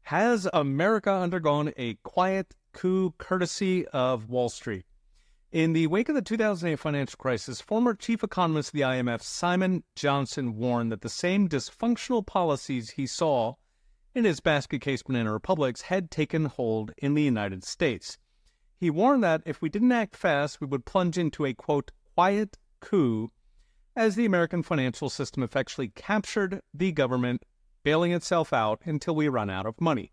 Has America undergone a quiet coup courtesy of Wall Street? In the wake of the 2008 financial crisis, former chief economist of the IMF, Simon Johnson, warned that the same dysfunctional policies he saw in his basket case banana republics had taken hold in the United States. He warned that if we didn't act fast, we would plunge into a, quote, quiet coup as the American financial system effectually captured the government, bailing itself out until we run out of money.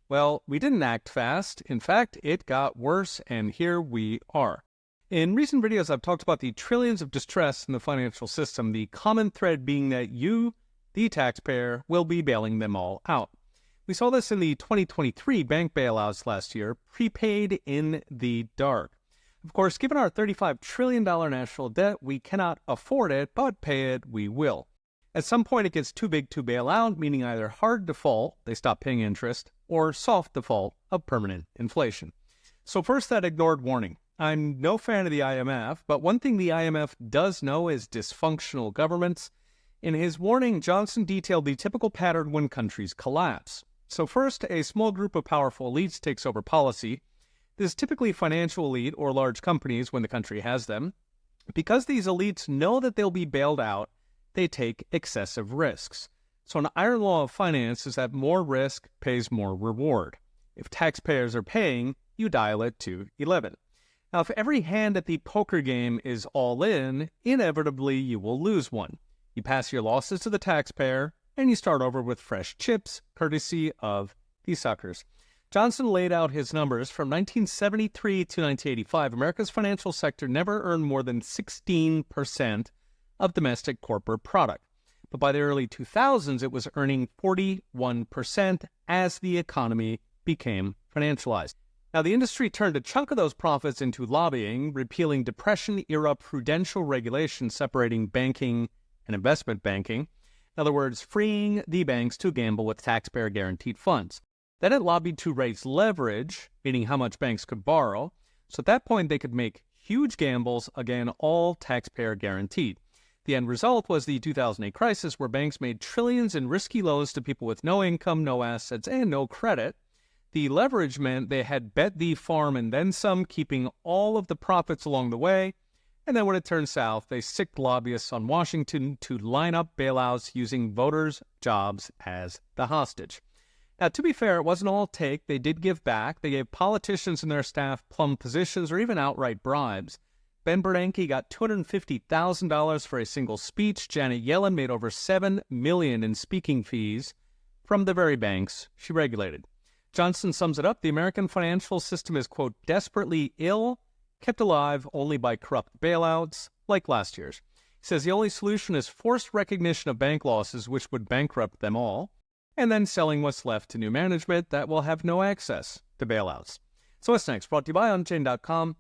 Well, we didn't act fast. In fact, it got worse, and here we are. In recent videos, I've talked about the trillions of distress in the financial system, the common thread being that you, the taxpayer, will be bailing them all out. We saw this in the 2023 bank bailouts last year, prepaid in the dark. Of course, given our $35 trillion national debt, we cannot afford it, but pay it we will. At some point, it gets too big to bail out, meaning either hard default, they stop paying interest, or soft default of permanent inflation. So first, that ignored warning. I'm no fan of the IMF, but one thing the IMF does know is dysfunctional governments. In his warning, Johnson detailed the typical pattern when countries collapse. So first, a small group of powerful elites takes over policy. This is typically financial elite or large companies when the country has them. Because these elites know that they'll be bailed out, they take excessive risks. So an iron law of finance is that more risk pays more reward. If taxpayers are paying, you dial it to 11. Now, if every hand at the poker game is all in, inevitably you will lose one. You pass your losses to the taxpayer, and you start over with fresh chips, courtesy of the suckers. Johnson laid out his numbers. From 1973 to 1985, America's financial sector never earned more than 16% of domestic corporate product. But by the early 2000s, it was earning 41% as the economy became financialized. Now, the industry turned a chunk of those profits into lobbying, repealing Depression-era prudential regulations separating banking and investment banking. In other words, freeing the banks to gamble with taxpayer-guaranteed funds. Then it lobbied to raise leverage, meaning how much banks could borrow. So at that point, they could make huge gambles, again, all taxpayer-guaranteed. The end result was the 2008 crisis, where banks made trillions in risky loans to people with no income, no assets, and no credit. The leverage meant they had bet the farm and then some, keeping all of the profits along the way. And then when it turned south, they sicked lobbyists on Washington to line up bailouts using voters' jobs as the hostage. Now, to be fair, it wasn't all take. They did give back. They gave politicians and their staff plum positions or even outright bribes. Ben Bernanke got $250,000 for a single speech. Janet Yellen made over $7 million in speaking fees from the very banks she regulated. Johnson sums it up. The American financial system is, quote, desperately ill, kept alive only by corrupt bailouts, like last year's. He says the only solution is forced recognition of bank losses, which would bankrupt them all, and then selling what's left to new management that will have no access to bailouts. So what's next? Brought to you by OnChain.com.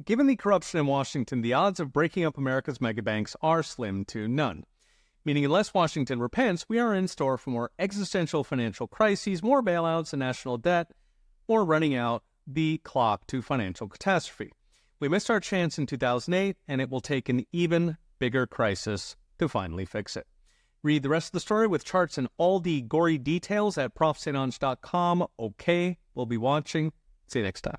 Given the corruption in Washington, the odds of breaking up America's megabanks are slim to none. Meaning unless Washington repents, we are in store for more existential financial crises, more bailouts and national debt, or running out the clock to financial catastrophe. We missed our chance in 2008, and it will take an even bigger crisis to finally fix it. Read the rest of the story with charts and all the gory details at profsatange.com. Okay, we'll be watching. See you next time.